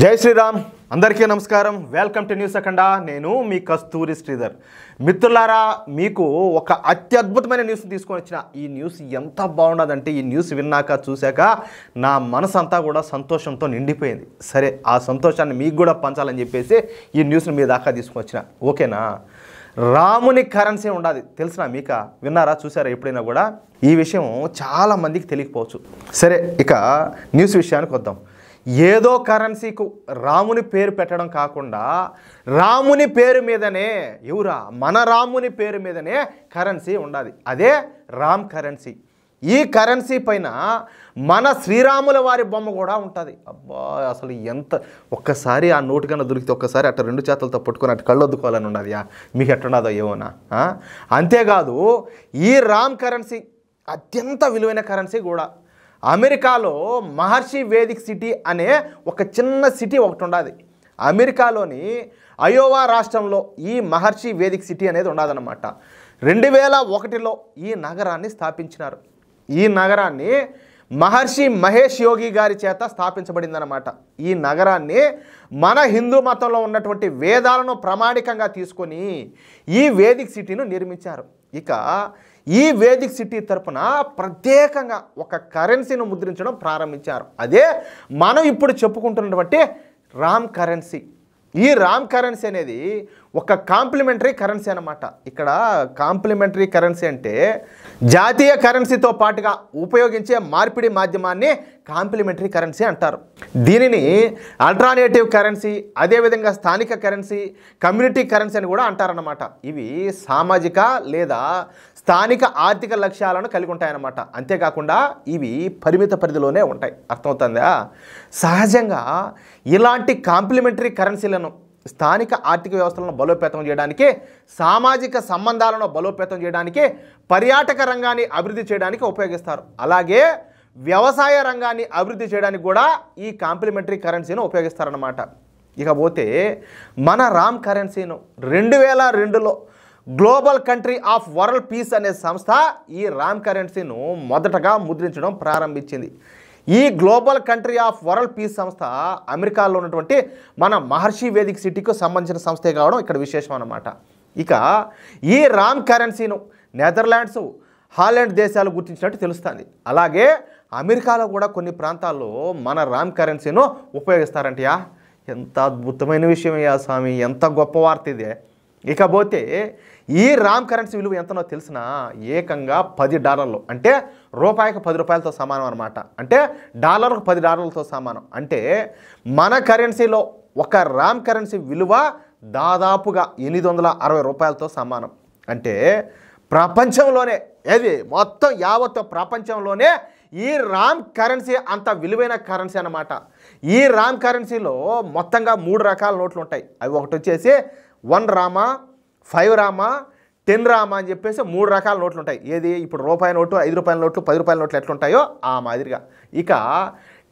జై శ్రీరామ్ అందరికీ నమస్కారం వెల్కమ్ టు న్యూస్ అఖండ నేను మీ కస్తూరి శ్రీధర్ మిత్రులారా మీకు ఒక అత్యద్భుతమైన న్యూస్ తీసుకొని వచ్చిన ఈ న్యూస్ ఎంత బాగున్నదంటే ఈ న్యూస్ విన్నాక చూశాక నా మనసు అంతా కూడా సంతోషంతో నిండిపోయింది సరే ఆ సంతోషాన్ని మీకు కూడా పంచాలని చెప్పేసి ఈ న్యూస్ని మీ దాకా తీసుకొని వచ్చిన ఓకేనా రాముని కరెన్సీ ఉండాలి తెలిసినా మీక విన్నారా చూసారా ఎప్పుడైనా కూడా ఈ విషయం చాలా మందికి తెలియకపోవచ్చు సరే ఇక న్యూస్ విషయానికి వద్దాం ఏదో కరెన్సీకు రాముని పేరు పెట్టడం కాకుండా రాముని పేరు మీదనే ఎవరా మన రాముని పేరు మీదనే కరెన్సీ ఉండాలి అదే రామ్ కరెన్సీ ఈ కరెన్సీ పైన మన శ్రీరాముల వారి బొమ్మ కూడా ఉంటుంది అబ్బా అసలు ఎంత ఒక్కసారి ఆ నోటు కన్నా దొరికితే ఒక్కసారి అట్లా రెండు చేతులతో పట్టుకొని అటు కళ్ళొద్దుకోవాలని ఉన్నది మీకు ఎట్లున్నదో ఏమోనా అంతేకాదు ఈ రామ్ కరెన్సీ అత్యంత విలువైన కరెన్సీ కూడా అమెరికాలో మహర్షి వేదిక్ సిటీ అనే ఒక చిన్న సిటీ ఒకటి ఉండదు అమెరికాలోని అయోవా రాష్ట్రంలో ఈ మహర్షి వేదిక్ సిటీ అనేది ఉండదన్నమాట 2001లో ఈ నగరాన్ని స్థాపించినారు ఈ నగరాన్ని మహర్షి మహేష్ యోగి గారి చేత స్థాపించబడిందన్నమాట ఈ నగరాన్ని మన హిందూ మతంలో ఉన్నటువంటి వేదాలను ప్రామాణికంగా తీసుకొని ఈ వేదిక్ సిటీను నిర్మించారు ఇక ఈ వేదిక్ సిటీ తరపున ప్రత్యేకంగా ఒక కరెన్సీని ముద్రించడం ప్రారంభించారు అదే మనం ఇప్పుడు చెప్పుకుంటున్నటువంటి రామ్ కరెన్సీ ఈ రామ్ కరెన్సీ అనేది ఒక కాంప్లిమెంటరీ కరెన్సీ అన్నమాట ఇక్కడ కాంప్లిమెంటరీ కరెన్సీ అంటే జాతీయ కరెన్సీతో పాటుగా ఉపయోగించే మార్పిడి మాధ్యమాన్ని కాంప్లిమెంటరీ కరెన్సీ అంటారు దీనిని ఆల్టర్నేటివ్ కరెన్సీ అదేవిధంగా స్థానిక కరెన్సీ కమ్యూనిటీ కరెన్సీ అని కూడా అంటారన్నమాట ఇవి సామాజిక లేదా స్థానిక ఆర్థిక లక్ష్యాలను కలిగి ఉంటాయన్నమాట అంతేకాకుండా ఇవి పరిమిత పరిధిలోనే ఉంటాయి అర్థమవుతుందా సహజంగా ఇలాంటి కాంప్లిమెంటరీ కరెన్సీలను స్థానిక ఆర్థిక వ్యవస్థలను బలోపేతం చేయడానికి సామాజిక సంబంధాలను బలోపేతం చేయడానికి పర్యాటక రంగాన్ని అభివృద్ధి చేయడానికి ఉపయోగిస్తారు అలాగే వ్యవసాయ రంగాన్ని అభివృద్ధి చేయడానికి కూడా ఈ కాంప్లిమెంటరీ కరెన్సీని ఉపయోగిస్తారన్నమాట ఇకపోతే మన రామ్ కరెన్సీను 2002లో global country of world peace అనే సంస్థ ఈ రామ్ కరెన్సీను మొదటగా ముద్రించడం ప్రారంభించింది ఈ global country of world peace సంస్థ అమెరికాలో ఉన్నటువంటి మన మహర్షి వేదిక్ సిటీకి సంబంధించిన సంస్థే కావడం ఇక్కడ విశేషం అన్నమాట ఇక ఈ రామ్ కరెన్సీను నెదర్లాండ్స్ హాలండ్ దేశాలు గుర్తించినట్టు తెలుస్తుంది అలాగే అమెరికాలో కూడా కొన్ని ప్రాంతాల్లో మన రామ్ కరెన్సీను ఉపయోగిస్తారంటయా ఎంత అద్భుతమైన విషయమయ్యా స్వామి ఎంత గొప్ప వార్త ఇదే ఇకపోతే ఈ రామ్ కరెన్సీ విలువ ఎంతనో తెలిసిన ఏకంగా $10 అంటే రూపాయికి ₹10తో సమానం అనమాట అంటే డాలర్కు $10తో సమానం అంటే మన కరెన్సీలో ఒక రామ్ కరెన్సీ విలువ దాదాపుగా $860తో సమానం అంటే ప్రపంచంలోనే ఏది మొత్తం యావత్ ప్రపంచంలోనే ఈ రామ్ కరెన్సీ అంత విలువైన కరెన్సీ అన్నమాట ఈ రామ్ కరెన్సీలో మొత్తంగా 3 రకాల నోట్లు ఉంటాయి అవి ఒకటి వచ్చేసి 1 రామా 5 రామా 10 రామా అని చెప్పేసి 3 రకాల నోట్లు ఉంటాయి ఏది ఇప్పుడు రూపాయి నోటు 5 రూపాయల నోట్లు 10 రూపాయల నోట్లు ఎట్లుంటాయో ఆ మాదిరిగా ఇక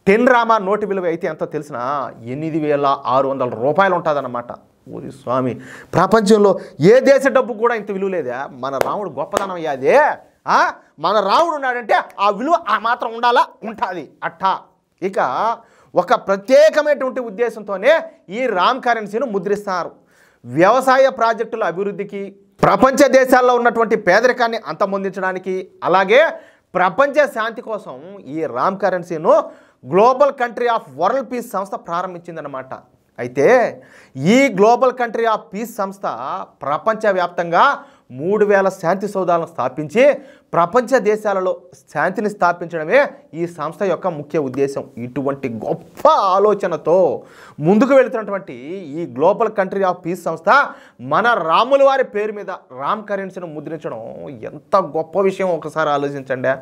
10 రామా నోటు విలువ అయితే ఎంతో తెలిసిన $8,600 ఉంటుందన్నమాట ఓరి స్వామి ప్రపంచంలో ఏ దేశ డబ్బు కూడా ఇంత విలువ లేదే మన రాముడు గొప్పదనం అయ్యాదే మన రాముడు ఉన్నాడంటే ఆ విలువ ఆ మాత్రం ఉండాలా ఉంటుంది అట్టా ఇక ఒక ప్రత్యేకమైనటువంటి ఉద్దేశంతోనే ఈ రామ్ కరెన్సీను ముద్రిస్తారు వ్యవసాయ ప్రాజెక్టుల అభివృద్ధికి ప్రపంచ దేశాల్లో ఉన్నటువంటి పేదరికాన్ని అంతమొందించడానికి అలాగే ప్రపంచ శాంతి కోసం ఈ రామ్ కరెన్సీను global country of world peace సంస్థ ప్రారంభించిందనమాట అయితే ఈ గ్లోబల్ కంట్రీ ఆఫ్ పీస్ సంస్థ ప్రపంచవ్యాప్తంగా 3000 శాంతి సౌధాలను స్థాపించి ప్రపంచ దేశాలలో శాంతిని స్థాపించడమే ఈ సంస్థ యొక్క ముఖ్య ఉద్దేశం ఇటువంటి గొప్ప ఆలోచనతో ముందుకు వెళుతున్నటువంటి ఈ గ్లోబల్ కంట్రీ ఆఫ్ పీస్ సంస్థ మన రాముల వారి పేరు మీద రామ్ కరెన్సీని ముద్రించడం ఎంత గొప్ప విషయం ఒకసారి ఆలోచించండి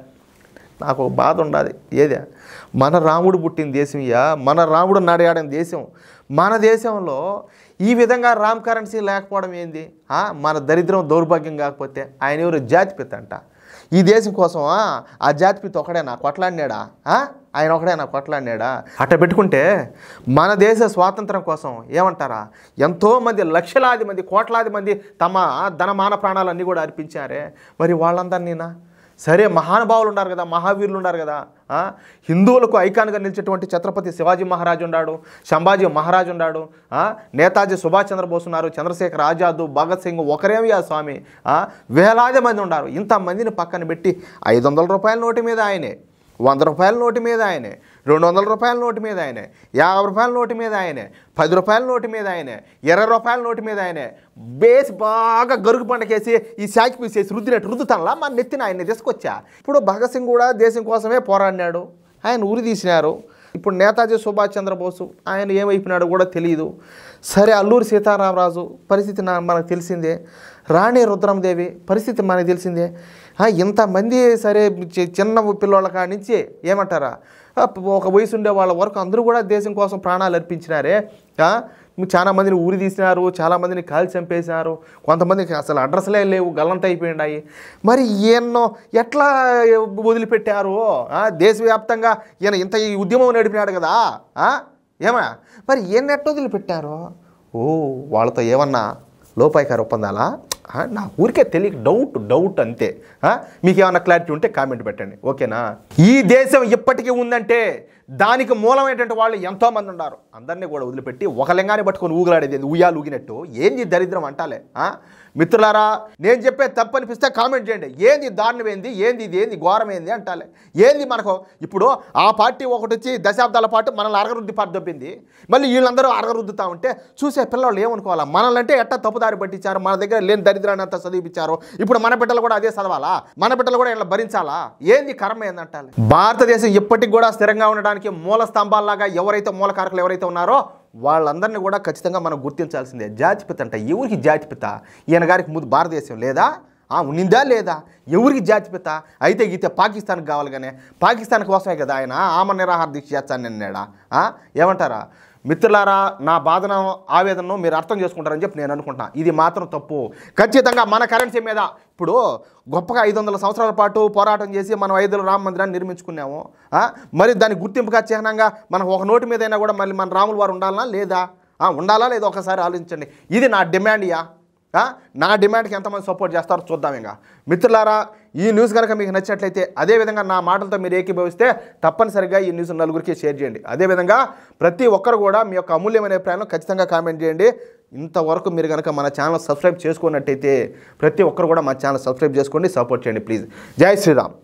నాకు బాధ ఉండదు ఏదే మన రాముడు పుట్టిన దేశం మన రాముడు నడియాడిన దేశం మన దేశంలో ఈ విధంగా రామ్ కరెన్సీ లేకపోవడం ఏంది మన దరిద్రం దౌర్భాగ్యం కాకపోతే ఆయన ఎవరు జాతిపిత అంట ఈ దేశం కోసం ఆ జాతిపిత ఒకడేనా కొట్లాడినాడా ఆయన ఒకడేనా కొట్లాడినాడా అట్ట పెట్టుకుంటే మన దేశ స్వాతంత్రం కోసం ఏమంటారా ఎంతోమంది లక్షలాది మంది కోట్లాది మంది తమ ధనమాన ప్రాణాలన్నీ కూడా అర్పించారే మరి వాళ్ళందరినీనా సరే మహానుభావులు ఉన్నారు కదా, మహావీరులు ఉన్నారు కదా, హిందువులకు ఐకాన్గా నిలిచేటువంటి ఛత్రపతి శివాజీ మహారాజు ఉన్నాడు, సంభాజీ మహారాజు ఉన్నాడు, నేతాజీ సుభాష్ చంద్రబోస్ ఉన్నారు, చంద్రశేఖర్ ఆజాద్, భగత్ సింగ్, ఒకరేమియా స్వామి, వేలాది మంది ఉన్నారు. ఇంతమందిని పక్కన పెట్టి 500 రూపాయల నోటు మీద ఆయనే, 100 రూపాయల నోటు మీద ఆయనే, 200 రూపాయల నోటు మీద ఆయనే, 50 రూపాయల నోటు మీద ఆయనే, 10 రూపాయల నోటు మీద ఆయనే, 20 రూపాయల నోటు మీద ఆయనే బేస్ బాగా గరుగు పండకేసి ఈ శాకి పీసేసి రుద్దుతానులా మన నెత్తిన ఆయన్ని తీసుకొచ్చా. ఇప్పుడు భగత్ సింగ్ కూడా దేశం కోసమే పోరాడినాడు, ఆయన ఉరి తీసినారు. ఇప్పుడు నేతాజీ సుభాష్ చంద్రబోసు ఆయన ఏమైపోయినాడో కూడా తెలియదు. సరే అల్లూరి సీతారామరాజు పరిస్థితి మనకు తెలిసిందే, రాణి రుద్రమదేవి పరిస్థితి మనకు తెలిసిందే. ఇంతమంది సరే చిన్న పిల్లోళ్ళ కాడి నుంచి ఏమంటారా ఒక వయసు ఉండే వాళ్ళ వరకు అందరూ కూడా దేశం కోసం ప్రాణాలు అర్పించినారే. చాలా మందిని ఊరి తీసినారు, చాలామందిని కాల్చి చంపేసినారు, కొంతమందికి అసలు అడ్రస్లే లేవు, గల్లంత అయిపోయినాయి. మరి ఈయన్నో ఎట్లా వదిలిపెట్టారు? దేశవ్యాప్తంగా ఈయన ఇంత ఈ ఉద్యమం నడిపినాడు కదా, ఏమా మరి ఈయన ఎట్లా వదిలిపెట్టారు? వాళ్ళతో ఏమన్నా లోపాయికార ఒప్పందాలా? నా ఊరికే తెలియక డౌట్ అంతే. మీకు ఏమన్నా క్లారిటీ ఉంటే కామెంట్ పెట్టండి, ఓకేనా? ఈ దేశం ఇప్పటికీ ఉందంటే దానికి మూలమైనటువంటి వాళ్ళు ఎంతోమంది ఉన్నారు. అందరినీ కూడా వదిలిపెట్టి ఒక లింగాన్ని పట్టుకొని ఊగులాడేది ఉయ్యాలు ఊగినట్టు ఏంది దరిద్రం అంటాలే. మిత్రులారా, నేను చెప్పే తప్పు అనిపిస్తే కామెంట్ చేయండి. ఏంది దారుణం, ఏంది ఇది ఏంది ఘోరం ఏంది అంటాలే. ఏంది మనకు ఇప్పుడు ఆ పార్టీ ఒకటి వచ్చి దశాబ్దాల పాటు మనల్ని అరగరుద్ది పాటు దొబ్బింది, మళ్ళీ వీళ్ళందరూ అరగరుద్దుతా ఉంటే చూసే పిల్లలు ఏమనుకోవాలా? మనల్ని అంటే ఎట్టా తప్పుదారి పట్టించారు, మన దగ్గర లేని దరిద్రాన్ని అంతా చదివించారు. ఇప్పుడు మన బిడ్డలు కూడా అదే చదవాలా? మన బిడ్డలు కూడా ఇలా భరించాలా? ఏంది కర్మ ఏందంటాలి. భారతదేశం ఇప్పటికి కూడా స్థిరంగా ఉండడానికి మూల స్తంభాల్లాగా ఎవరైతే మూలకారకులు ఎవరైతే ఉన్నారో వాళ్ళందరినీ కూడా ఖచ్చితంగా మనం గుర్తించాల్సిందే. జాతిపిత అంట, ఎవరికి జాతిపిత? ఈయన గారికి ముందు భారతదేశం లేదా? ఉన్నిందా లేదా? ఎవరికి జాతిపిత? అయితే గీతే పాకిస్తాన్కి కావాలి, కానీ పాకిస్తాన్ కోసమే కదా ఆయన ఆమరణ నిరాహార దీక్ష చేస్తాను అన్నాడా? ఏమంటారా మిత్రులారా? నా బాధను ఆవేదనను మీరు అర్థం చేసుకుంటారని చెప్పి నేను అనుకుంటున్నా. ఇది మాత్రం తప్పు. ఖచ్చితంగా మన కరెన్సీ మీద ఇప్పుడు గొప్పగా 500 సంవత్సరాల పాటు పోరాటం చేసి మనం 5 రామ మందిరాన్ని నిర్మించుకున్నాము. మరి దాని గుర్తింపుగా చిహ్నంగా మనకు ఒక నోటు మీద అయినా కూడా మళ్ళీ మన రాముల వారు ఉండాలా లేదా? ఉండాలా లేదా? ఒకసారి ఆలోచించండి. ఇది నా డిమాండ్యా. నా డిమాండ్కి ఎంతమంది సపోర్ట్ చేస్తారో చూద్దాం. ఇంకా మిత్రులారా, ఈ న్యూస్ కనుక మీకు నచ్చినట్లయితే, అదేవిధంగా నా మాటలతో మీరు ఏకీభవిస్తే తప్పనిసరిగా ఈ న్యూస్ నలుగురికి షేర్ చేయండి. అదేవిధంగా ప్రతి ఒక్కరు కూడా మీ యొక్క అమూల్యమైన అభిప్రాయాలను ఖచ్చితంగా కామెంట్ చేయండి. ఇంతవరకు మీరు కనుక మన ఛానల్ సబ్స్క్రైబ్ చేసుకున్నట్టయితే ప్రతి ఒక్కరు కూడా మా ఛానల్ సబ్స్క్రైబ్ చేసుకోండి, సపోర్ట్ చేయండి ప్లీజ్. జై శ్రీరామ్.